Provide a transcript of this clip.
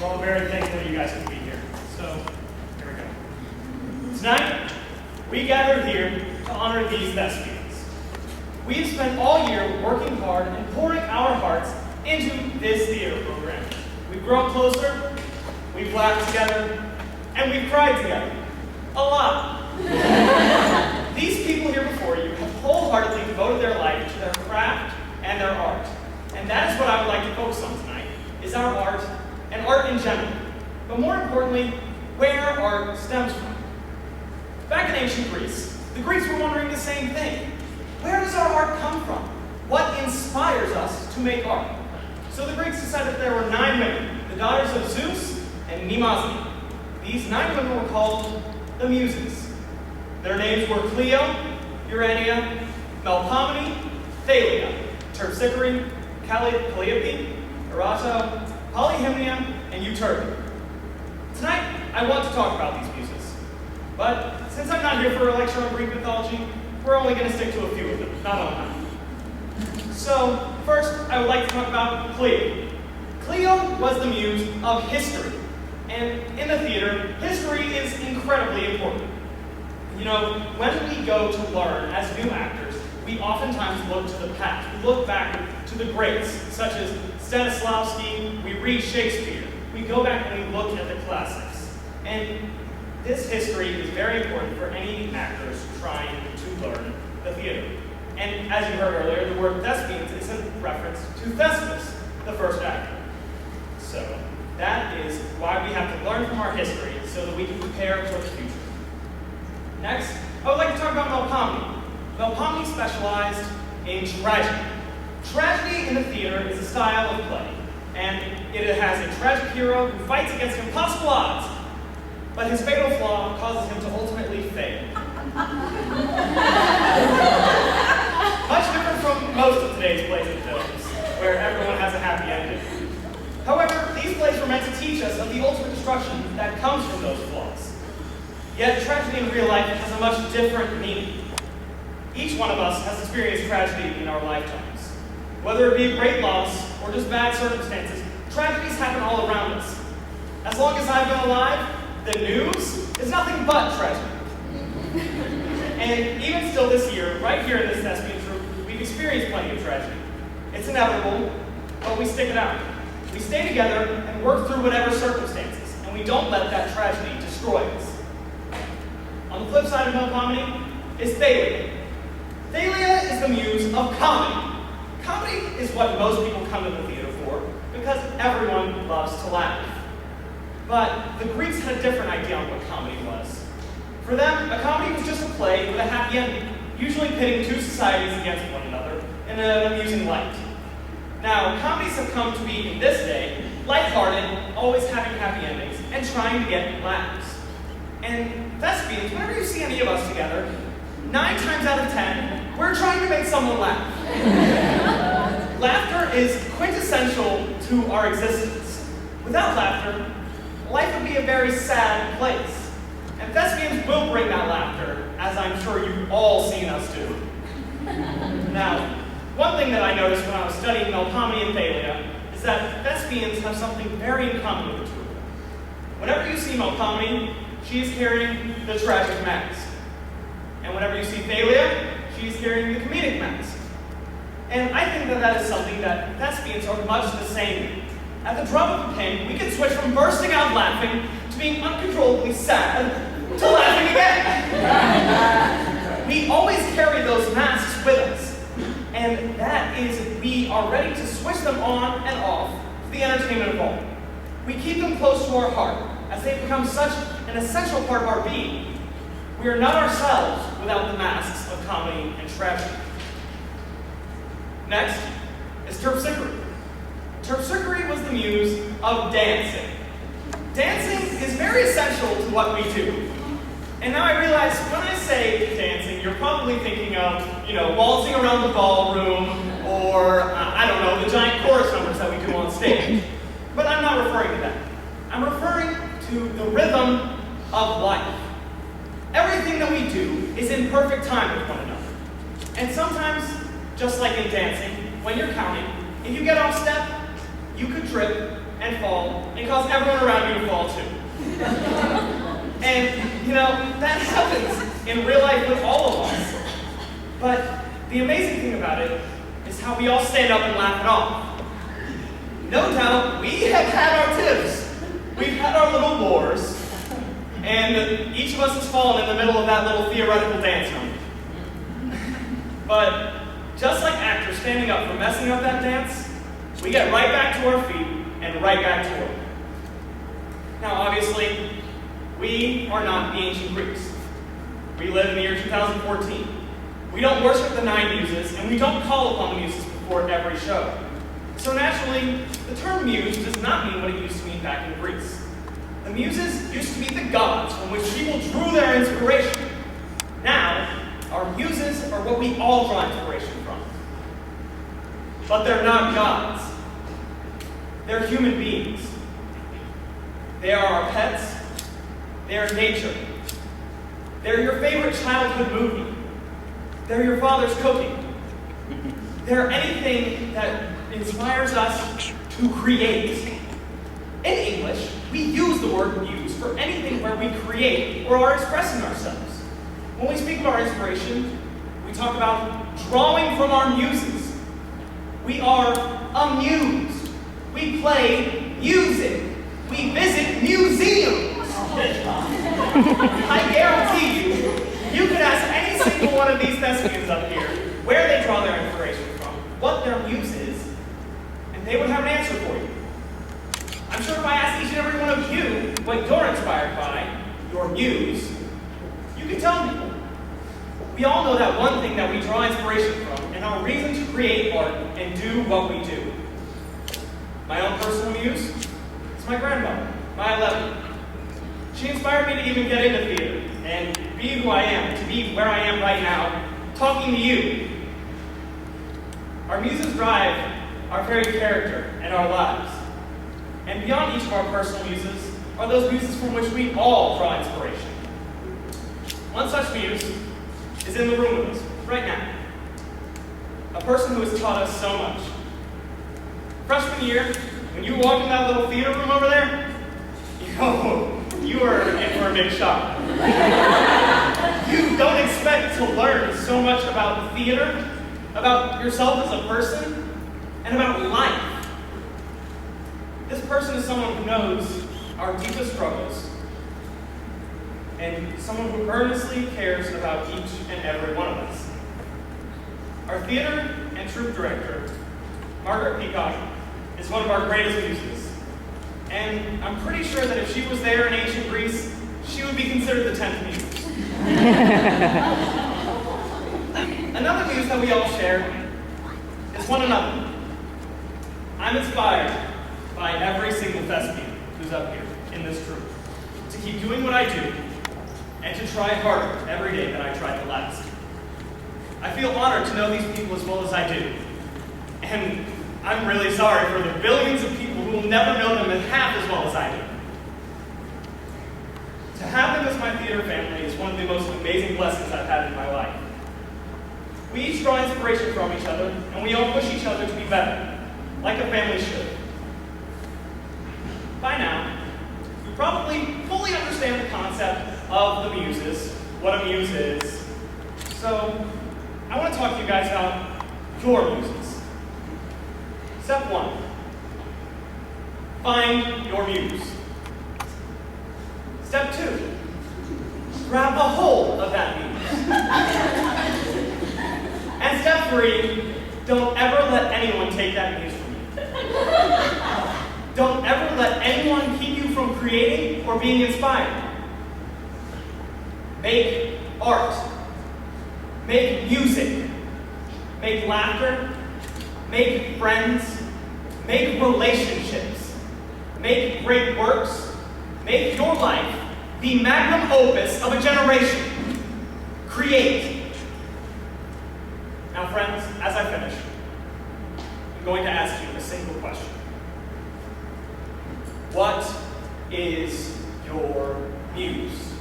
We're all very thankful you guys can be here. So, here we go. Tonight, we gathered here to honor these Thespians. We've spent all year working hard and pouring our hearts into this theater program. We've grown closer, we've laughed together, and we've cried together. A lot. These people here before you have wholeheartedly devoted their life to their craft and their art. And that is what I would like to focus on tonight, is our art and art in general. But more importantly, where art stems from. Back in ancient Greece, the Greeks were wondering the same thing. Where does our art come from? What inspires us to make art? So the Greeks decided there were 9 women, the daughters of Zeus and Mnemosyne. These 9 women were called the Muses. Their names were Clio, Urania, Melpomene, Thalia, Terpsichore, Calliope, Erato, Polyhymnia, and Euterpe. Tonight, I want to talk about these muses. But since I'm not here for a lecture on Greek mythology, we're only going to stick to a few of them, not all 9. So, first, I would like to talk about Clio. Clio was the muse of history. And in the theater, history is incredibly important. You know, when we go to learn as new actors, we oftentimes look to the past. We look back to the greats, such as Stanislavski, we read Shakespeare. We go back and we look at the classics. And this history is very important for any actors trying to learn the theater. And as you heard earlier, the word Thespians is a reference to Thespis, the first actor. So that is why we have to learn from our history so that we can prepare for the future. Next, I would like to talk about Melpomene. Melpomene specialized in tragedy. Tragedy in the theater is a style of play, and it has a tragic hero who fights against impossible odds, but his fatal flaw causes him to ultimately fail. Much different from most of today's plays and films, where everyone has a happy ending. However, these plays were meant to teach us of the ultimate destruction that comes from those flaws. Yet, tragedy in real life has a much different meaning. Each one of us has experienced tragedy in our lifetimes. Whether it be a great loss or just bad circumstances, tragedies happen all around us. As long as I've been alive, the news is nothing but tragedy. And even still this year, right here in this Thespian troupe, we've experienced plenty of tragedy. It's inevitable, but we stick it out. We stay together and work through whatever circumstances, and we don't let that tragedy destroy us. On the flip side of Melpomene is Thalia. Thalia is the muse of comedy. Comedy is what most people come to the theater for, because everyone loves to laugh. But the Greeks had a different idea on what comedy was. For them, a comedy was just a play with a happy ending, usually pitting 2 societies against one another in an amusing light. Now, comedies have come to be, in this day, lighthearted, always having happy endings, and trying to get laughs. And Thespians, whenever you see any of us together, 9 times out of 10, we're trying to make someone laugh. Laughter is quintessential to our existence. Without laughter, life would be a very sad place. And Thespians will bring that laughter, as I'm sure you've all seen us do. Now, one thing that I noticed when I was studying Melpomene and Thalia is that Thespians have something very in common with the two of them. Whenever you see Melpomene, she is carrying the tragic mask. And whenever you see Thalia, she is carrying the comedic mask. And I think that that is something that Thespians are much the same. At the drop of a pin, we can switch from bursting out laughing to being uncontrollably sad to laughing again. We always carry those masks with us. And that is, we are ready to switch them on and off for the entertainment of all. We keep them close to our heart, as they become such an essential part of our being. We are not ourselves without the masks of comedy and tragedy. Next is Terpsichore. Terpsichore was the muse of dancing. Dancing is very essential to what we do. And now I realize when I say dancing, you're probably thinking of, waltzing around the ballroom or, I don't know, the giant chorus numbers that we do on stage. But I'm not referring to that. I'm referring to the rhythm of life. Everything that we do is in perfect time with one another. And sometimes, just like in dancing, when you're counting, if you get off step, you could trip and fall and cause everyone around you to fall too. And, that happens in real life with all of us. But the amazing thing about it is how we all stand up and laugh it off. No doubt, we have had our tips. We've had our little wars. And each of us has fallen in the middle of that little theoretical dance moment. But just like actors standing up for messing up that dance, we get right back to our feet and right back to work. Now, obviously, we are not the ancient Greeks. We live in the year 2014. We don't worship the 9 muses, and we don't call upon the muses before every show. So naturally, the term muse does not mean what it used to mean back in Greece. The muses used to be the gods from which people drew their inspiration. Now, our muses are what we all draw inspiration from. But they're not gods. They're human beings. They are our pets. They are nature. They're your favorite childhood movie. They're your father's cooking. They're anything that inspires us to create. In English, we use the word muse for anything where we create or are expressing ourselves. When we speak of our inspiration, we talk about drawing from our muses. We are amused. We play music. We visit museums. I guarantee you could ask any single one of these thespians up here where they draw their inspiration from, what their muse is, and they would have an answer for you. I'm sure if I asked each and every one of you what you're inspired by, your muse, you can tell me. We all know that one thing that we draw inspiration from and our reason to create art and do what we do. My own personal muse is my grandmother, my 11. She inspired me to even get into theater and be who I am, to be where I am right now, talking to you. Our muses drive our very character and our lives. And beyond each of our personal muses are those muses from which we all draw inspiration. One such muse is in the room with us right now. A person who has taught us so much. Freshman year, when you walk in that little theater room over there, you are in for a big shock. You don't expect to learn so much about the theater, about yourself as a person, and about life. This person is someone who knows our deepest struggles, and someone who earnestly cares about each and every one of us. Our theater and troupe director, Margaret Peacock, is one of our greatest muses. And I'm pretty sure that if she was there in ancient Greece, she would be considered the 10th muse. Another muse that we all share is one another. I'm inspired by every single thespian who's up here in this troupe to keep doing what I do and to try harder every day than I try the last. I feel honored to know these people as well as I do. And I'm really sorry for the billions of people who will never know them half as well as I do. To have them as my theater family is one of the most amazing blessings I've had in my life. We each draw inspiration from each other, and we all push each other to be better, like a family should. By now, you probably fully understand the concept of the muses, what a muse is. So, I want to talk to you guys about your muses. Step 1. Find your muse. Step 2. Grab a hold of that muse. And step 3. Don't ever let anyone take that muse from you. Don't ever let anyone keep you from creating or being inspired. Make art. Make music. Make laughter. Make friends. Make relationships. Make great works. Make your life the magnum opus of a generation. Create. Now, friends, as I finish, I'm going to ask you a single question. What is your muse?